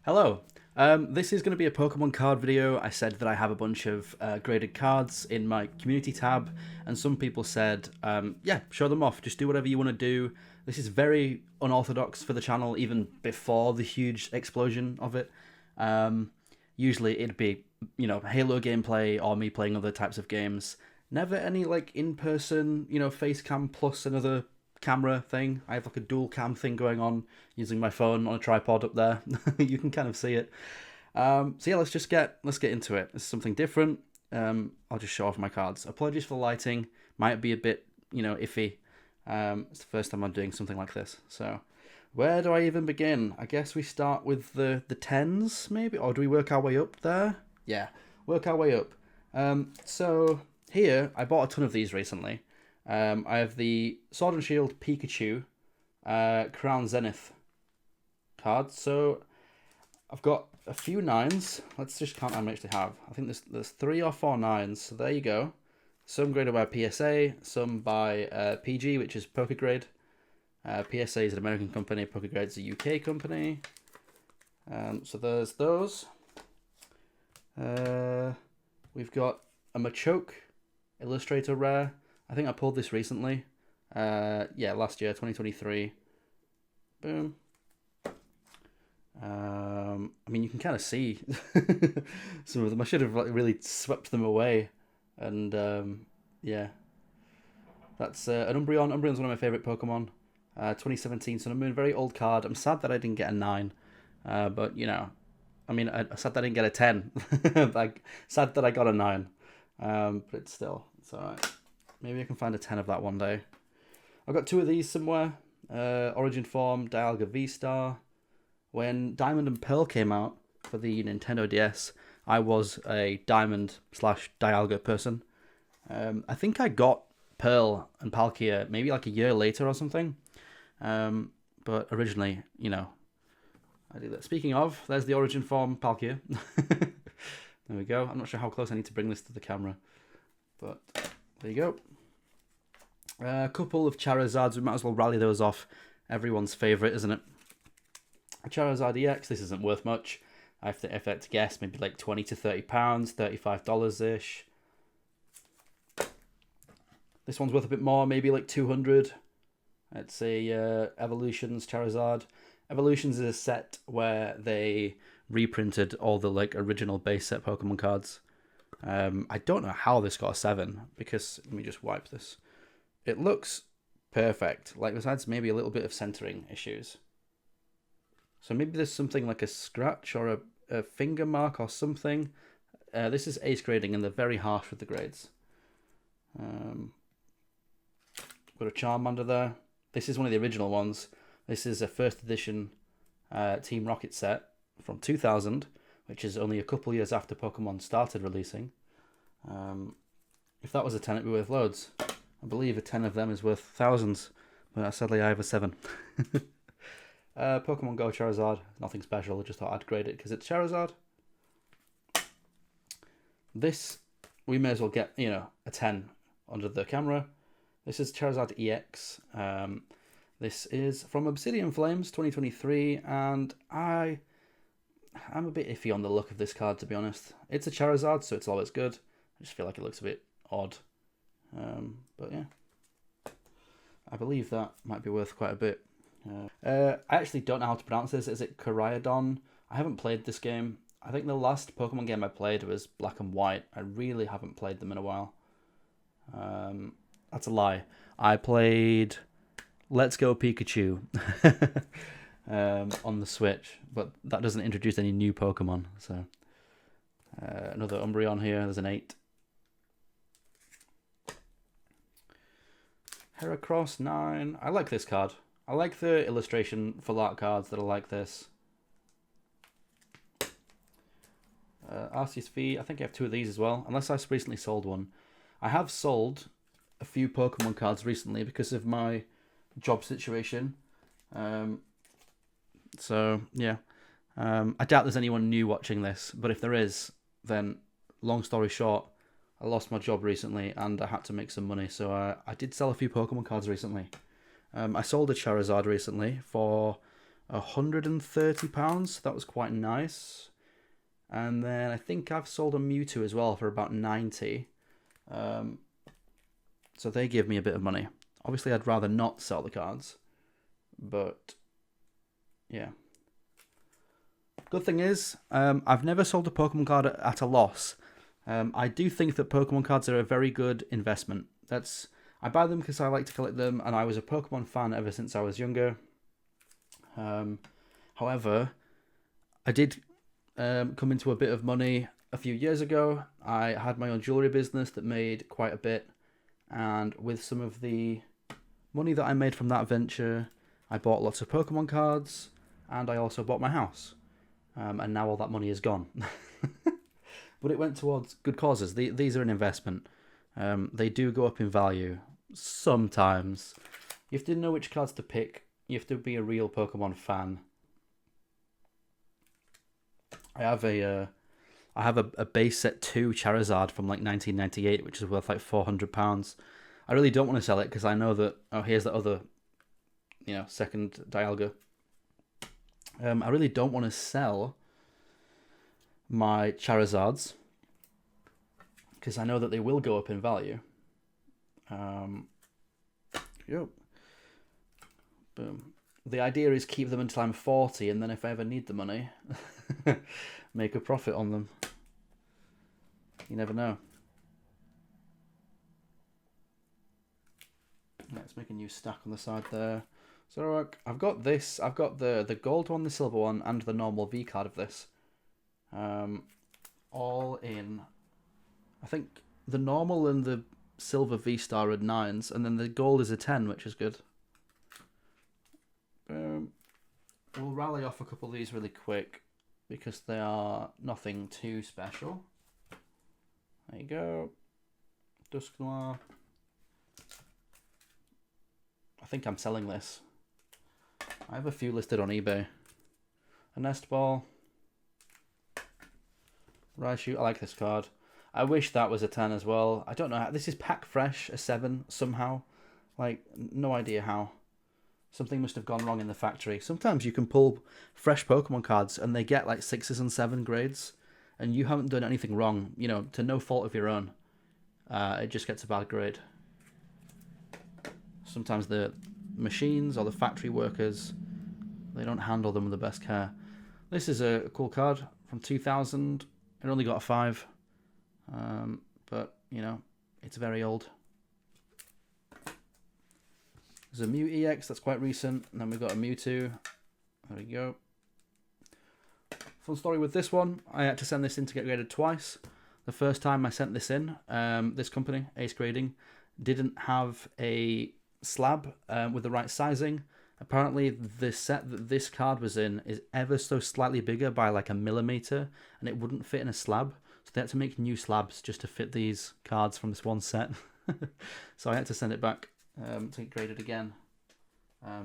Hello. This is going to be a Pokemon card video. I said that I have a bunch of graded cards in my community tab, and some people said, yeah, show them off. Just do whatever you want to do. This is very unorthodox for the channel, even before the huge explosion of it. Usually it'd be, Halo gameplay or me playing other types of games. Never any, like, in-person, face cam plus another camera thing. I have like a dual cam thing going on using my phone on a tripod up there. You can kind of see it. So yeah, let's get into it. This is something different. I'll just show off my cards. Apologies for the lighting. Might be a bit, iffy. It's the first time I'm doing something like this. So where do I even begin? I guess we start with the tens, maybe? Or do we work our way up there? Yeah, work our way up. So here, I bought a ton of these recently. I have the Sword and Shield Pikachu Crown Zenith card. So I've got a few nines. Let's just count how many I actually have. I think there's 3 or 4 nines. So there you go. Some graded by PSA, some by PG, which is Pokegrade. PSA is an American company. Pokegrade is a UK company. So there's those. We've got a Machoke Illustrator Rare. I think I pulled this recently. Yeah, last year, 2023. Boom. I mean, you can kind of see some of them. I should have like really swept them away. And yeah, that's an Umbreon. Umbreon's one of my favorite Pokemon. 2017 Sun and Moon, very old card. I'm sad that I didn't get a 9. But I mean, I'm sad that I didn't get a 10. Like, sad that I got a 9. But it's alright. Maybe I can find a 10 of that one day. I've got 2 of these somewhere. Origin Form, Dialga V-Star. When Diamond and Pearl came out for the Nintendo DS, I was a Diamond/Dialga person. I think I got Pearl and Palkia maybe like a year later or something. But originally, I did that. Speaking of, there's the Origin Form Palkia. There we go. I'm not sure how close I need to bring this to the camera. But there you go. A couple of Charizards. We might as well rally those off. Everyone's favourite, isn't it? A Charizard EX. This isn't worth much. If I had to guess, maybe like £20 to £30, $35-ish. This one's worth a bit more, maybe like 200. It's a Evolutions Charizard. Evolutions is a set where they reprinted all the like original base set Pokemon cards. I don't know how this got a 7 because let me just wipe this. It looks perfect. Like besides maybe a little bit of centering issues. So maybe there's something like a scratch or a finger mark or something. This is ace grading and they're very harsh with the grades. Got a Charmander there. This is one of the original ones. This is a first edition Team Rocket set from 2000, which is only a couple years after Pokemon started releasing. If that was a 10, it'd be worth loads. I believe a 10 of them is worth thousands, but sadly I have a 7. Pokemon Go Charizard, nothing special, I just thought I'd grade it because it's Charizard. This, we may as well get, a 10 under the camera. This is Charizard EX. This is from Obsidian Flames 2023, and I'm a bit iffy on the look of this card, to be honest. It's a Charizard, so it's always good. I just feel like it looks a bit odd. But yeah, I believe that might be worth quite a bit. I actually don't know how to pronounce this. Is it Koraidon? I haven't played this game. I think the last Pokemon game I played was Black and White. I really haven't played them in a while. That's a lie. I played Let's Go Pikachu on the Switch, but that doesn't introduce any new Pokemon. So another Umbreon here. There's an 8. Heracross 9. I like this card. I like the illustration full art cards that are like this. Arceus V. I think I have 2 of these as well, unless I recently sold one. I have sold a few Pokemon cards recently because of my job situation. So yeah, I doubt there's anyone new watching this, but if there is, then long story short, I lost my job recently and I had to make some money, so I did sell a few Pokemon cards recently. I sold a Charizard recently for £130. That was quite nice. And then I think I've sold a Mewtwo as well for about 90. So they give me a bit of money. Obviously, I'd rather not sell the cards, but yeah. Good thing is, I've never sold a Pokemon card at a loss. I do think that Pokemon cards are a very good investment. I buy them because I like to collect them, and I was a Pokemon fan ever since I was younger. However, I did come into a bit of money a few years ago. I had my own jewellery business that made quite a bit, and with some of the money that I made from that venture, I bought lots of Pokemon cards, and I also bought my house. And now all that money is gone. But it went towards good causes. These are an investment. They do go up in value sometimes. You have to know which cards to pick. You have to be a real Pokemon fan. I have a base set 2 Charizard from like 1998, which is worth like £400. I really don't want to sell it because I know that, oh, here's the other, second Dialga. I really don't want to sell my Charizards because I know that they will go up in value. Yep. Boom. The idea is keep them until I'm 40, and then if I ever need the money, make a profit on them. You never know. Let's make a new stack on the side there. So I've got this. I've got the gold one, the silver one, and the normal V card of this. All in. I think the normal and the silver V star are 9s, and then the gold is a 10, which is good. We'll rally off a couple of these really quick because they are nothing too special. There you go. Dusknoir. I think I'm selling this. I have a few listed on eBay. A Nest Ball. Raichu. I like this card. I wish that was a 10 as well. I don't know how. This is pack fresh, a 7 somehow. Like, no idea how. Something must have gone wrong in the factory. Sometimes you can pull fresh Pokemon cards and they get like 6s and 7 grades. And you haven't done anything wrong, to no fault of your own. It just gets a bad grade. Sometimes the machines or the factory workers, they don't handle them with the best care. This is a cool card from 2000. It only got a 5. But, it's very old. There's a Mew EX that's quite recent. And then we've got a Mewtwo. There we go. Fun story with this one. I had to send this in to get graded twice. The first time I sent this in, this company, Ace Grading, didn't have a slab with the right sizing. Apparently the set that this card was in is ever so slightly bigger by like a millimeter, and it wouldn't fit in a slab, so they had to make new slabs just to fit these cards from this one set. So I had to send it back to get graded again.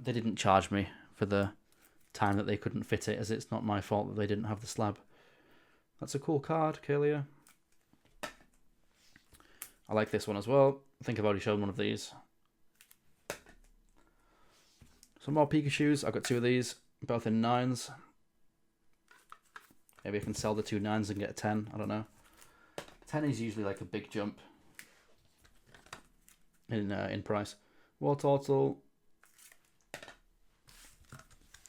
They didn't charge me for the time that they couldn't fit it, as it's not my fault that they didn't have the slab. That's a cool card, Kalia. I like this one as well. I think I've already shown one of these. Some more Pikachus. I've got 2 of these, both in 9s. Maybe I can sell the 2 9s and get a 10. I don't know. 10 is usually like a big jump in price. Wartortle.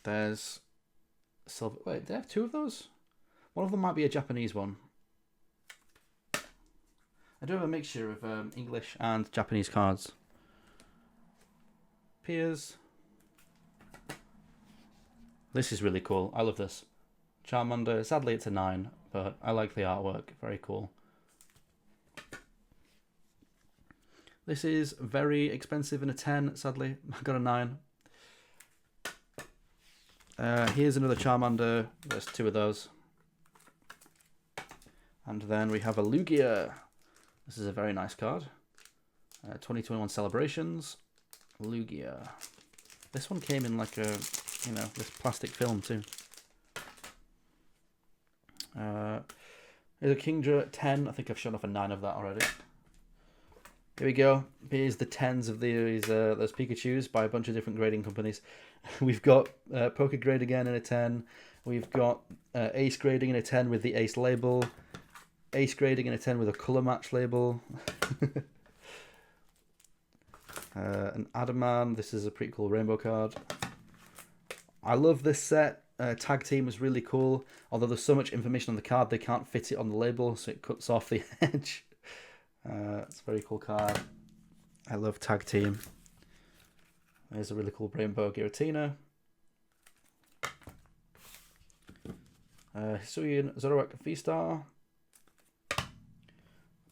There's silver. Wait, do they have 2 of those? One of them might be a Japanese one. I do have a mixture of English and Japanese cards. Piers. This is really cool. I love this. Charmander. Sadly, it's a 9, but I like the artwork. Very cool. This is very expensive in a 10, sadly. I got a 9. Here's another Charmander. There's 2 of those. And then we have a Lugia. This is a very nice card. 2021 Celebrations. Lugia. This one came in like a, this plastic film too. Here's a Kingdra 10. I think I've shown off a 9 of that already. Here we go. Here's the tens of these those Pikachus by a bunch of different grading companies. We've got Poké Grade again in a 10. We've got Ace Grading in a 10 with the Ace label. Ace Grading in a 10 with a colour match label. An Adaman. This is a pretty cool rainbow card. I love this set. Tag Team is really cool. Although there's so much information on the card, they can't fit it on the label, so it cuts off the edge. It's a very cool card. I love Tag Team. There's a really cool Rainbow Giratina. Hisuian Zoroark V-Star.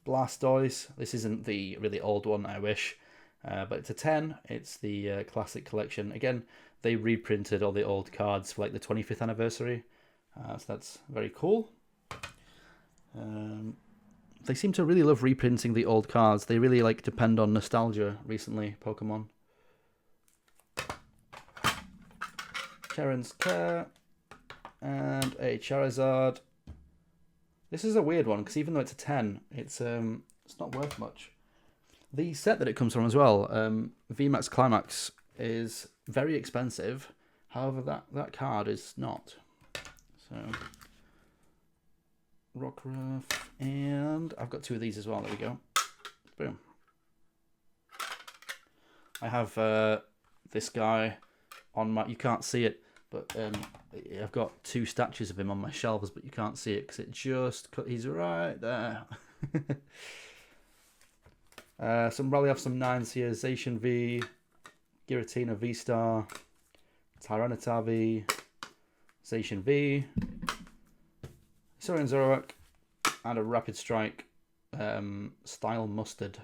Blastoise. This isn't the really old one, I wish. But it's a 10. It's the classic collection. Again, they reprinted all the old cards for like the 25th anniversary. So that's very cool. They seem to really love reprinting the old cards. They really like depend on nostalgia recently, Pokemon. Charon's Care. And a Charizard. This is a weird one, because even though it's a 10, it's not worth much. The set that it comes from as well, VMAX Climax, is very expensive. However, that card is not. So, Rockruff, and I've got 2 of these as well. There we go. Boom. I have this guy on my... You can't see it, but I've got 2 statues of him on my shelves, but you can't see it because it just... He's right there. Probably have some 9s here. Zacian V, Giratina V-Star, Tyranitar V, Zacian V, Hisuian Zoroark, and a Rapid Strike Style Mustard.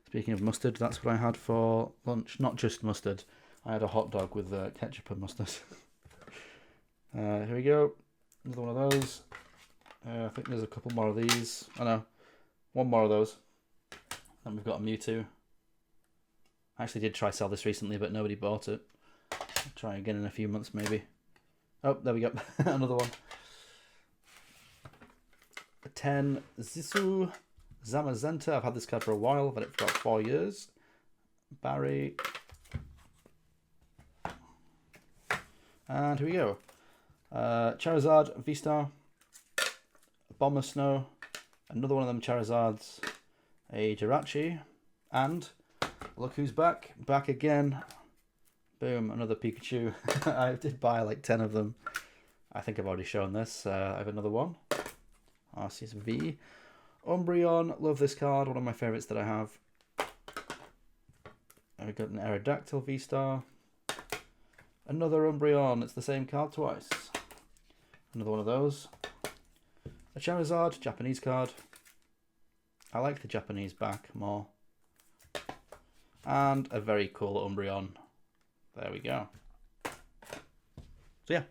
Speaking of mustard, that's what I had for lunch. Not just mustard. I had a hot dog with ketchup and mustard. Here we go. Another one of those. I think there's a couple more of these. Oh no, one more of those. Then we've got a Mewtwo. I actually did try sell this recently, but nobody bought it. I'll try again in a few months, maybe. Oh, there we go. Another one. A 10 Zissou Zamazenta. I've had this card for a while. I've had it for about 4 years. Barry. And here we go. Charizard V-Star. Bomber Snow. Another one of them Charizards. A Jirachi. And look who's back. Back again. Boom, another Pikachu. I did buy like 10 of them. I think I've already shown this. I have another one. Arceus V. Umbreon. Love this card. One of my favourites that I have. I've got an Aerodactyl V-Star. Another Umbreon. It's the same card twice. Another one of those. A Charizard. Japanese card. I like the Japanese back more. And a very cool Umbreon. There we go. So yeah,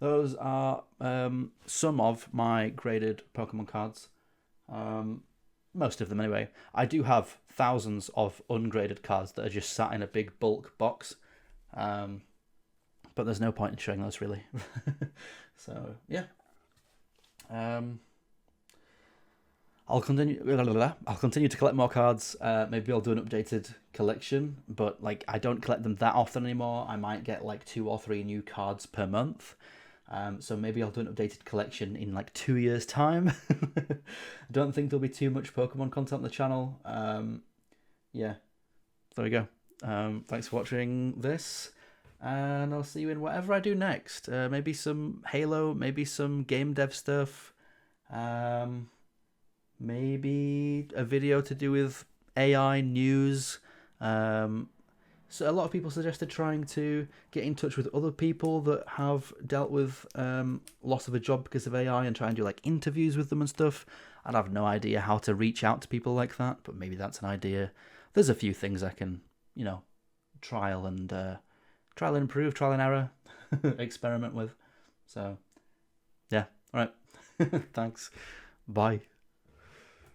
those are some of my graded Pokemon cards. Most of them anyway. I do have thousands of ungraded cards that are just sat in a big bulk box. But there's no point in showing those really. So yeah. I'll continue to collect more cards. Maybe I'll do an updated collection, but like I don't collect them that often anymore. I might get like 2 or 3 new cards per month. So maybe I'll do an updated collection in like 2 years' time. Don't think there'll be too much Pokemon content on the channel. Yeah, there we go. Thanks for watching this, and I'll see you in whatever I do next. Maybe some Halo, maybe some game dev stuff. Maybe a video to do with AI news. So a lot of people suggested trying to get in touch with other people that have dealt with loss of a job because of AI and try and do like interviews with them and stuff. I'd have no idea how to reach out to people like that, but maybe that's an idea. There's a few things I can, you know, trial and improve, trial and error, experiment with. So yeah, all right. Thanks. Bye.